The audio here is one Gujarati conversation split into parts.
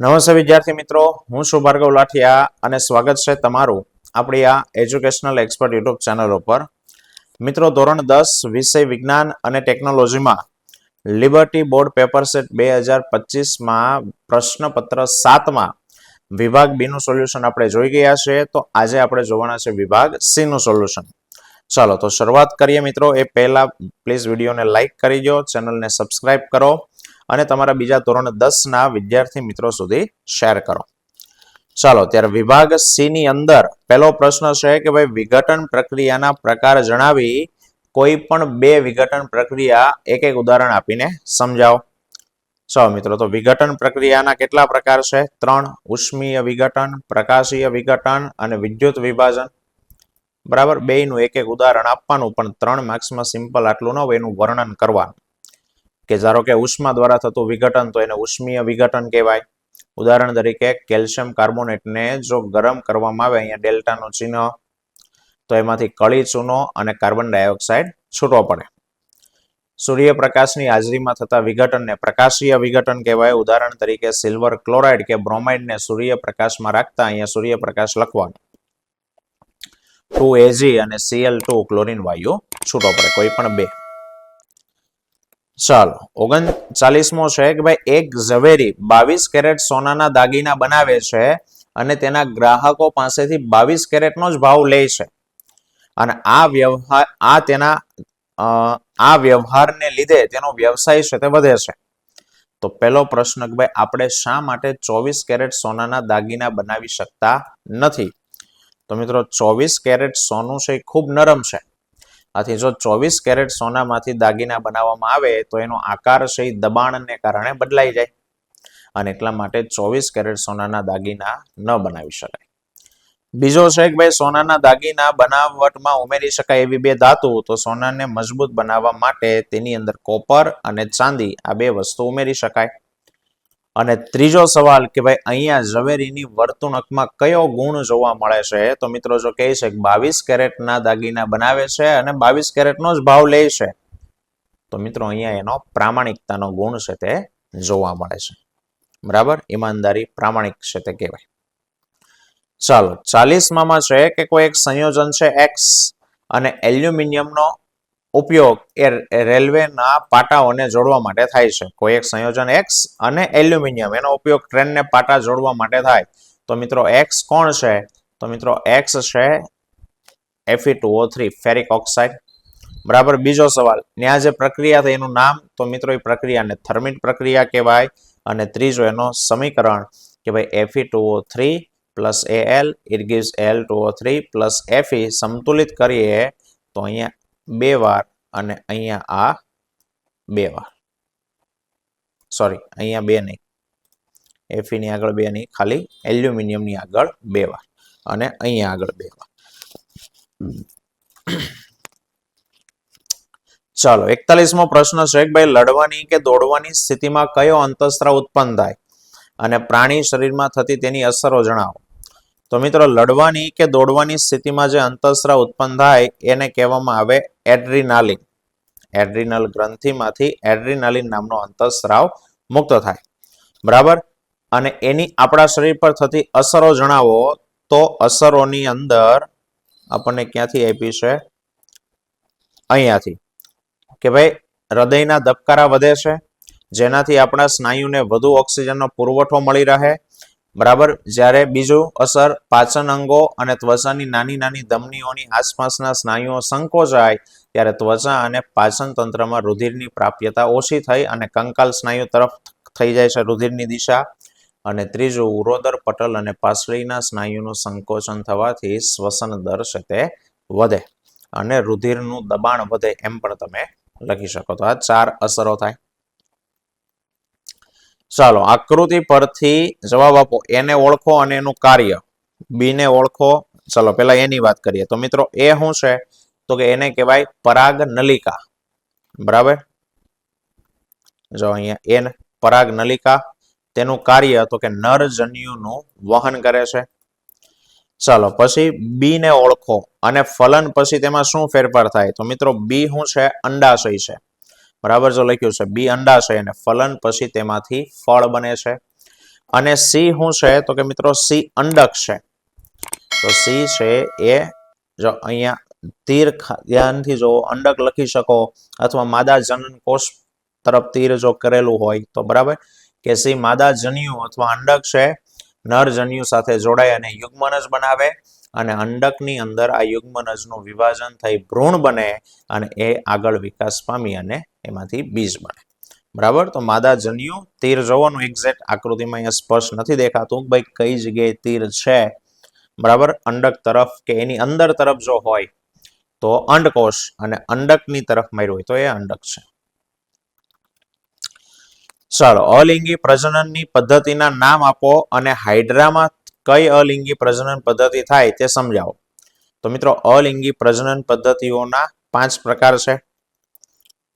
નમસ્તે વિદ્યાર્થી મિત્રો, હું છું ભાર્ગવ લાઠિયા અને સ્વાગત છે તમારું આપણી આ એજ્યુકેશનલ એક્સપર્ટ યુટ્યુબ ચેનલ ઉપર. મિત્રો, ધોરણ 10 વિષય વિજ્ઞાન અને ટેકનોલોજીમાં લિબર્ટી બોર્ડ પેપર સેટ 2025માં પ્રશ્નપત્ર 7માં વિભાગ બી નું સોલ્યુશન આપણે જોઈ ગયા છે. તો આજે આપણે જોવાના છે વિભાગ સી નું સોલ્યુશન. ચાલો તો શરૂઆત કરીએ મિત્રો. એ પહેલા પ્લીઝ વિડીયોને લાઈક કરી દો, ચેનલને સબસ્ક્રાઇબ કરો અને તમારા બીજા ધોરણ 10 ના વિદ્યાર્થી મિત્રો સુધી શેર કરો. ચાલો ત્યારે વિભાગ સી ની અંદર પહેલો પ્રશ્ન છે કે ભાઈ વિઘટન પ્રક્રિયાના પ્રકાર જણાવી કોઈ પણ બે વિઘટન પ્રક્રિયા એક એક ઉદાહરણ આપીને સમજાવો. ચાલો મિત્રો, તો વિઘટન પ્રક્રિયાના કેટલા પ્રકાર છે? 3. ઉષ્મીય વિઘટન, પ્રકાશીય વિઘટન અને વિદ્યુત વિભાજન. બરાબર, બેયનું એક એક ઉદાહરણ આપવાનું, પણ 3 માર્ક્સમાં સિમ્પલ આટલું ન હોય, એનું વર્ણન કરવાનું. કે ધારો કે ઉષ્મા દ્વારા થતું વિઘટન તો એને ઉષ્મીય વિઘટન કહેવાય. ઉદાહરણ તરીકે કેલ્શિયમ કાર્બોનેટને જો ગરમ કરવામાં આવે, અહીંયા ડેલ્ટાનું ચિહ્ન, તો એમાંથી કળી ચૂનો અને કાર્બન ડાયોક્સાઇડ છૂટો પડે. સૂર્યપ્રકાશની હાજરીમાં થતા વિઘટનને પ્રકાશીય વિઘટન કહેવાય. ઉદાહરણ તરીકે સિલ્વર ક્લોરાઇડ કે બ્રોમાઇડને સૂર્યપ્રકાશમાં રાખતા અહીંયા સૂર્યપ્રકાશ લખવાનો. 2Ag અને Cl2 ક્લોરીન વાયુ છૂટો પડે, કોઈ પણ બે. ચાલો 39મો છે કે ભાઈ એક ઝવેરી 22 કેરેટ સોનાના દાગીના બનાવે છે અને તેના ગ્રાહકો પાસેથી 22 કેરેટનો જ ભાવ લે છે અને આ વ્યવહારને લીધે તેનો વ્યવસાય છે તે વધે છે. તો પહેલો પ્રશ્ન કે ભાઈ આપણે શા માટે 24 કેરેટ સોનાના દાગીના બનાવી શકતા નથી? તો મિત્રો 24 કેરેટ સોનું છે એ ખૂબ નરમ છે. આથી જો 24 કેરેટ સોનામાંથી દાગીના બનાવવામાં આવે તો એનો આકાર છે એ દબાણને કારણે બદલાઈ જાય અને એટલા માટે 24 કેરેટ સોનાના દાગીના ન બનાવી શકાય. બીજો છે કે ભાઈ સોનાના દાગીના બનાવટમાં ઉમેરી શકાય એવી બે ધાતુ, તો સોનાને મજબૂત બનાવવા માટે તેની અંદર કોપર અને ચાંદી આ બે વસ્તુ ઉમેરી શકાય. અને ત્રીજો સવાલ કે ભાઈ અહીંયા ઝવેરીની વર્તણૂકમાં કયો ગુણ જોવા મળે છે? તો મિત્રો જો કહે છે કે 22 કેરેટના દાગીના બનાવે છે અને 22 કેરેટનો જ ભાવ લે છે, તો મિત્રો અહીંયા એનો પ્રામાણિકતાનો ગુણ છે તે જોવા મળે છે. બરાબર, ઈમાનદારી, પ્રામાણિક છે તે કહેવાય. ચાલો 40માં છે કે કોઈ એક સંયોજન છે X અને એલ્યુમિનિયમનો ઉપયોગ એ રેલવેના પાટાઓને જોડવા માટે થાય છે. કોઈ એક સંયોજન X અને એલ્યુમિનિયમ, એનો ઉપયોગ ટ્રેનને પાટા જોડવા માટે થાય. તો મિત્રો X કોણ છે? તો મિત્રો X છે Fe2O3 ફેરિક ઓક્સાઇડ. બરાબર, બીજો સવાલ, ત્યાં જે પ્રક્રિયા થઈ એનું નામ? તો મિત્રો એ પ્રક્રિયાને થર્મિટ પ્રક્રિયા કહેવાય. અને ત્રીજો એનો સમીકરણ કે ભાઈ Fe2O3 plus Al it gives Al2O3 plus Fe સંતુલિત કરીએ તો અહીંયા 2 વાર અને અહીંયા આ 2 વાર, સોરી અહીંયા 2 નહીં, Fe ની આગળ 2 નહીં, ખાલી એલ્યુમિનિયમ ની આગળ 2 વાર અને અહીંયા આગળ 2 વાર. ચાલો 41મો પ્રશ્ન છે કે ભાઈ લડવાની કે દોડવાની સ્થિતિમાં કયો અંતઃસ્ત્રાવ ઉત્પન્ન થાય અને પ્રાણી શરીરમાં થતી તેની અસરો જણાવો. તો મિત્રો લડવાની કે દોડવાની સ્થિતિમાં જે અંતઃસ્ત્રાવ ઉત્પન્ન થાય એને કહેવામાં આવે એડ્રીનાલિન. એડ્રીનલ ગ્રંથિમાંથી એડ્રીનાલિન નામનો અંતઃસ્ત્રાવ મુક્ત થાય. બરાબર, અને એની આપણા શરીર પર થતી અસરો જણાવો. તો અસરોની અંદર આપણને ક્યાંથી આપી છે? અહીંયાથી કે ભાઈ હૃદયના ધબકારા વધે છે, જેનાથી આપણા સ્નાયુને વધુ ઓક્સિજનનો પુરવઠો મળી રહે. બરાબર, જ્યારે બીજું અસર પાચન અંગો અને ત્વચાની નાની નાની ધમનીઓની આસપાસના સ્નાયુઓ સંકોચાય ત્યારે ત્વચા અને પાચન તંત્રમાં રુધિરની પ્રાપ્યતા ઓછી થઈ અને કંકાલ સ્નાયુ તરફ થઈ જાય છે રુધિરની દિશા. અને ત્રીજું ઉરોદર પટલ અને પાસળીના સ્નાયુનું સંકોચન થવાથી શ્વસન દર છે તે વધે અને રુધિરનું દબાણ વધે, એમ પણ તમે લખી શકો. તો આ 4 અસરો થાય. ચાલો આકૃતિ પરથી જવાબ આપો. એને ઓળખો અને એનું કાર્ય. બી ને ઓળખો. ચલો પેલા એની વાત કરીએ. તો મિત્રો એ શું છે? તો કે એને કહેવાય પરાગ નલિકા. બરાબર, જો અહીંયા એન પરાગ નલિકા. તેનું કાર્ય તો કે નરજન્યુનું વહન કરે છે. ચાલો પછી બી ને ઓળખો અને ફલન પછી તેમાં શું ફેરફાર થાય? તો મિત્રો બી શું છે? અંડાશય છે. બરાબર, જો લખ્યું છે બી અંડાશય અને ફલન પછી તેમાંથી ફળ બને છે. અને સી શું છે તો કે મિત્રો સી અંડક છે. તો સી છે એ જો અહીંયા તીર ધ્યાનથી જો અંડક લખી શકો અથવા માદા જનન કોષ તરફ તીર જો કરેલું હોય તો બરાબર કે સી માદા જન્યુ અથવા અંડક છે નર જન્યુ સાથે જોડાય અને યુગ્મનજ બનાવે અને અંડકની અંદર આ યુગ્મનજનું વિભાજન થઈ ભ્રૂણ બને અને એ આગળ વિકાસ પામી અને એમાંથી બીજ બને. બરાબર. તો માદા જન્યુ તીર જોવાનું એક્ઝેક્ટ આકૃતિમાં અહીંયા સ્પષ્ટ નથી દેખાતું ભાઈ કઈ જગ્યાએ તીર છે. બરાબર. અંડક તરફ કે એની અંદર તરફ જો હોય તો અંડકોષ અને અંડકની તરફ માર્યું હોય તો એ અંડક છે. ચાલો અલિંગી પ્રજનનની પદ્ધતિના નામ આપો અને હાઇડ્રામાં કઈ અલિંગી પ્રજનન પદ્ધતિ થાય તે સમજાવો. તો મિત્રો અલિંગી પ્રજનન પદ્ધતિઓના 5 પ્રકાર છે.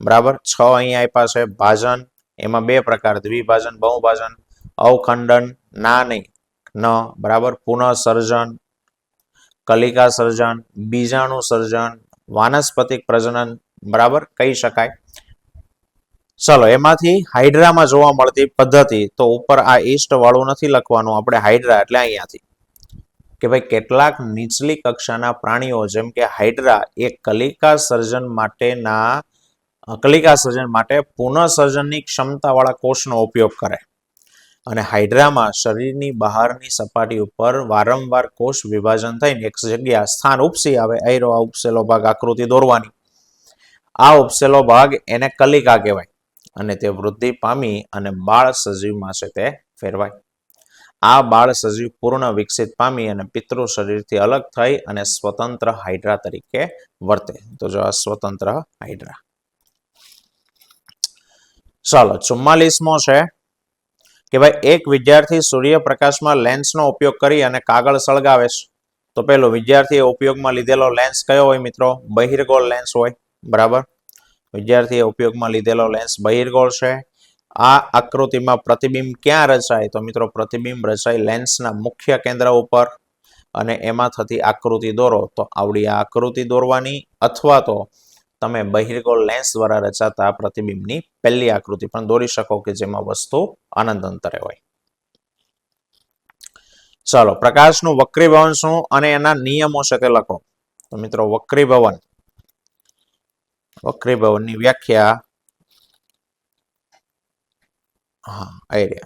બરાબર 6 અહીંયા આપ્યા છે. ભાજન એમાં 2 પ્રકાર દ્વિભાજન બહુભાજન અવખંડન ના નહીં ન બરાબર પુનઃસર્જન કલિકા સર્જન બીજાણુ સર્જન વાનસ્પતિક પ્રજનન બરાબર કહી શકાય. ચલો એમાંથી હાઇડ્રામાં જોવા મળતી પદ્ધતિ તો ઉપર આ ઈસ્ટ વાળું નથી લખવાનું આપણે હાઇડ્રા એટલે અહીંયાથી કે ભાઈ કેટલાક નીચલી કક્ષાના પ્રાણીઓ જેમ કે હાઇડ્રા એ કલિકા સર્જન માટે પુનઃસર્જનની ક્ષમતાવાળા કોષનો ઉપયોગ કરે અને હાઇડ્રામાં શરીરની બહારની સપાટી ઉપર વારંવાર કોષ વિભાજન થઈને એક જગ્યા સ્થાન ઉપસી આવે આ ઉપસેલો ભાગ આકૃતિ દોરવાની આ ઉપસેલો ભાગ એને કલિકા કહેવાય અને તે વૃદ્ધિ પામી અને બાળ સજીવમાં છે તે ફેરવાય. આ બાળ સજીવ પૂર્ણ વિકસિત પામી અને પિતૃ શરીરથી અલગ થઈ અને સ્વતંત્ર હાઇડ્રા તરીકે વર્તે. તો જો આ સ્વતંત્ર હાઇડ્રા. ચાલો 44મો છે કે ભાઈ એક વિદ્યાર્થી સૂર્યપ્રકાશમાં લેન્સનો ઉપયોગ કરી અને કાગળ સળગાવે છે. તો પેલો વિદ્યાર્થીએ ઉપયોગમાં લીધેલો લેન્સ કયો હોય મિત્રો? બહિર્ગોળ લેન્સ હોય. બરાબર. વિદ્યાર્થીએ ઉપયોગમાં લીધેલો લેન્સ બહિર્ગોળ છે. આ આકૃતિમાં પ્રતિબિંબ ક્યાં રચાય? તો મિત્રો પ્રતિબિંબ રચાય લેન્સના મુખ્ય કેન્દ્ર ઉપર અને એમાં થતી આકૃતિ દોરો તો આવડી આ આકૃતિ દોરવાની અથવા તો તમે બહિર્ગોળ લેન્સ દ્વારા રચાતા પ્રતિબિંબની પહેલી આકૃતિ પણ દોરી શકો કે જેમાં વસ્તુ અનંત અંતરે હોય. ચાલો પ્રકાશનું વક્રીભવન શું અને એના નિયમો છે તે લખો. તો મિત્રો વક્રીભવનની વ્યાખ્યા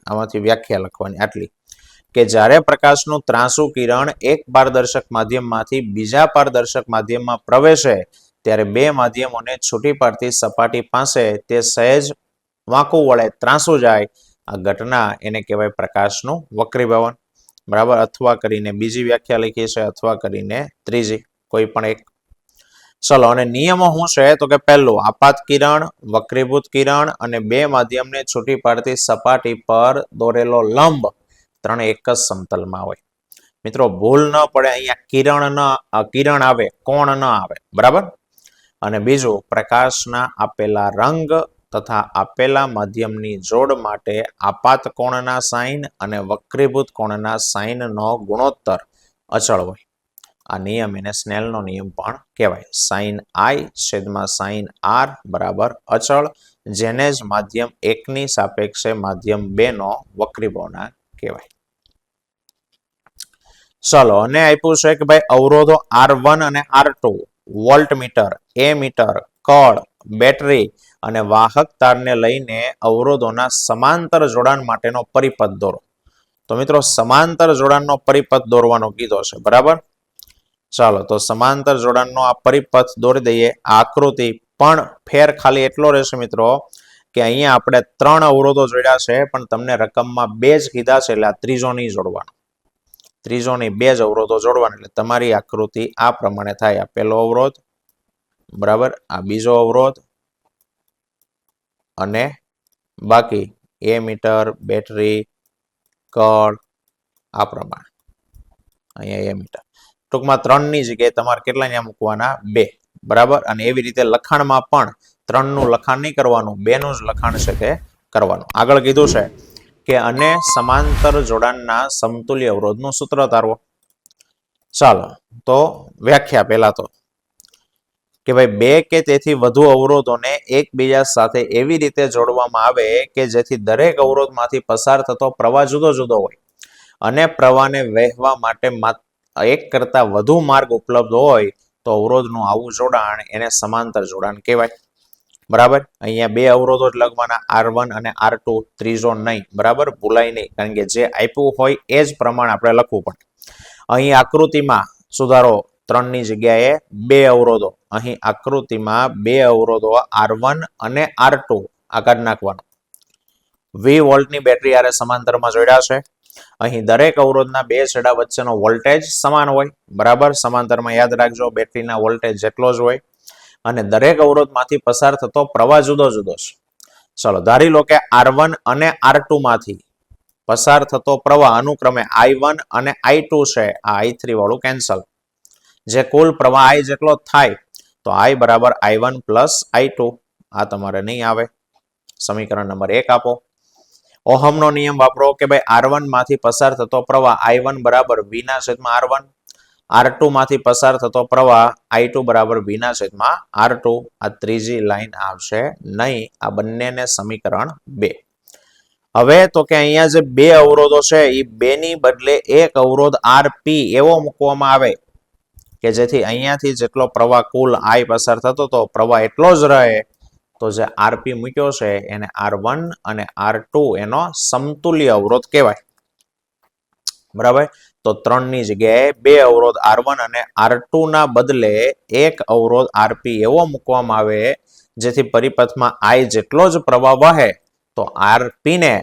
આમાંથી વ્યાખ્યા લખવાની આટલી કે જ્યારે પ્રકાશનું ત્રાંસુ કિરણ એક પારદર્શક માધ્યમમાંથી બીજા પારદર્શક માધ્યમમાં પ્રવેશે ત્યારે બે માધ્યમોને છૂટી પાડતી સપાટી પાસે તે સહેજ વાંકું વળે ત્રાંસુ જાય આ ઘટના એને કહેવાય પ્રકાશનું વક્રીભવન. બરાબર. અથવા કરીને બીજી વ્યાખ્યા લખી છે અથવા કરીને ત્રીજી કોઈ પણ એક. ચલો અને નિયમો શું છે તો કે પહેલું આપાત કિરણ વક્રીભૂત કિરણ અને બે માધ્યમને છૂટી પાડતી સપાટી પર દોરેલો લંબ ત્રણે એક જ સમતલમાં હોય. મિત્રો ભૂલ ન પડે અહીંયા કિરણ આવે કોણ ન આવે. બરાબર. અને બીજું પ્રકાશના આપેલા રંગ તથા આપેલા માધ્યમની જોડ માટે આપાત કોણના સાઇન અને વક્રીભૂત કોણના સાઇનનો ગુણોત્તર અચળ હોય. આ નિયમ એને સ્નેલનો નિયમ પણ કહેવાય. સાઇન આઈ છેદમાં સાઇન આર બરાબર અચળ જેને જ માધ્યમ 1 ની સાપેક્ષે માધ્યમ 2 નો વક્રીભવનાંક કહેવાય. ચલો અને આપ્યું છે કે ભાઈ અવરોધો R1 અને R2 વોલ્ટમીટર એમીટર કળ બેટરી અને વાહક તારને લઈને અવરોધોના સમાંતર જોડાણ માટેનો પરિપથ દોરો. તો મિત્રો સમાંતર જોડાણનો પરિપથ દોરવાનો કીધો છે. બરાબર. ચાલો તો સમાંતર જોડાણનો આ પરિપથ દોરી દઈએ. આકૃતિ પણ ફેર ખાલી એટલો રહેશે મિત્રો કે અહીંયા આપણે 3 અવરોધો જોડ્યા છે પણ તમને રકમમાં 2 જ કીધા છે એટલે આ ત્રીજો નહીં જોડવાનો. ત્રીજો નહીં 2 જ અવરોધો જોડવાના એટલે તમારી આકૃતિ આ પ્રમાણે થાય. આ પહેલો અવરોધ બરાબર આ બીજો અવરોધ અને બાકી એમીટર બેટરી કળ આ પ્રમાણે અહીંયા એમીટર ટૂંકમાં 3 ની જગ્યાએ તમારે કેટલા અહીંયા મૂકવાના 2. બરાબર. અને એવી રીતે લખાણમાં પણ 3 નું લખાણ નહીં કરવાનું 2 નું જ લખાણ છે તે કરવાનું. આગળ કીધું છે કે અને સમાંતર જોડાણના સમતુલ્ય અવરોધનું સૂત્ર તારવો. ચાલો તો વ્યાખ્યા પહેલા તો કે ભાઈ બે કે તેથી વધુ અવરોધોને એકબીજા સાથે એવી રીતે જોડવામાં આવે કે જેથી દરેક અવરોધમાંથી પસાર થતો પ્રવાહ જુદો જુદો હોય અને પ્રવાહને વહેવા માટે એક કરતા વધુ માર્ગ ઉપલબ્ધ હોય તો અવરોધનું આવું જોડાણ એને સમાંતર જોડાણ કહેવાય. બરાબર, અહીંયા બે અવરોધો જ લખવાના R1 અને R2, ત્રીજો નહીં. બરાબર, ભૂલાય નહીં, કારણ કે જે આપ્યું હોય એ જ પ્રમાણે આપણે લખવું પડે. અહીં આકૃતિમાં સુધારો 3 ની જગ્યાએ બે અવરોધો, અહીં આકૃતિમાં બે અવરોધો R1 અને R2 આગળ નાખવાનું. 20 વોલ્ટની બેટરી આરે સમાંતરમાં જોડ્યા છે. અહીં દરેક અવરોધના બે છેડા વચ્ચેનો વોલ્ટેજ સમાન હોય. બરાબર, સમાંતરમાં યાદ રાખજો બેટરીના વોલ્ટેજ જેટલો જ હોય અને દરેક અવરોધમાંથી પસાર થતો પ્રવાહ જુદો જુદો છે. ચલો ધારી લો કે R1 અને R2 માંથી પસાર થતો પ્રવાહ અનુક્રમે I1 અને I2 છે. આ I3 વાળું કેન્સલ. જે કુલ પ્રવાહ I જેટલો થાય તો I બરાબર I1 પ્લસ I2. આ તમારે નહીં આવે. સમીકરણ નંબર 1 આપો. ઓહમનો નિયમ વાપરો કે ભાઈ R1 માંથી પસાર થતો પ્રવાહ I1 બરાબર V ના છેદમાં R1, R2 માંથી પસાર થતો પ્રવાહ I2 બરાબર V ના છેદમાં R2. આ ત્રીજી લાઈન આવશે નહીં. આ બંનેને સમીકરણ 2. હવે તો કે અહીંયા જે બે અવરોધો છે એ બે ની બદલે એક અવરોધ RP એવો મૂકવામાં આવે કે જેથી અહીંયાથી જેટલો પ્રવાહ કુલ I પસાર થતો તો પ્રવાહ એટલો જ રહે. તો જે RP મૂક્યો છે એને R1 અને R2 એનો સમતુલ્ય અવરોધ કહેવાય. બરાબર, તો 3 ની જગ્યાએ બે અવરોધ R1 અને R2 ના બદલે એક અવરોધ RP એવો મૂકવામાં આવે જેથી પરિપથમાં I જેટલો જ પ્રવાહ વહે તો RP ને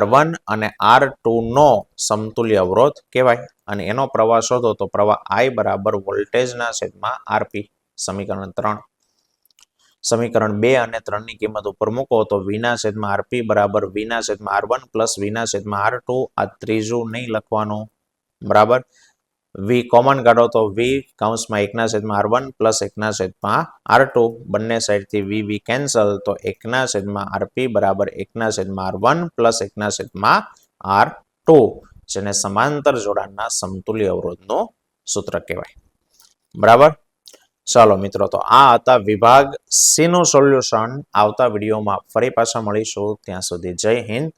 R1 અને R2 નો સમતુલ્ય અવરોધ કહેવાય. અને એનો પ્રવાહ શોધો તો પ્રવાહ I બરાબર વોલ્ટેજના છેદમાં RP. સમીકરણ 3. સમીકરણ 2 અને 3 ની કિંમત ઉપર મૂકો તો V ના છેદમાં RP બરાબર V ના છેદમાં R1 પ્લસ V ના છેદમાં R2. આ ત્રીજું નહીં લખવાનું. બરાબર, V કોમન કાઢો તો V કૌંસમાં 1 ના છેદમાં R1 પ્લસ 1 ના છેદમાં R2. બંને સાઈડથી V કેન્સલ તો 1 ના છેદમાં RP બરાબર 1 ના છેદમાં R1 પ્લસ 1 ના છેદમાં R2, જેને સમાંતર જોડાણના સમતુલ્ય અવરોધનું સૂત્ર કહેવાય. બરાબર, ચાલો મિત્રો, તો આ હતા વિભાગ સી નું સોલ્યુશન. આવતા વિડીયોમાં ફરી પાછા મળીશું. ત્યાં સુધી જય હિન્દ,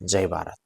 જય ભારત.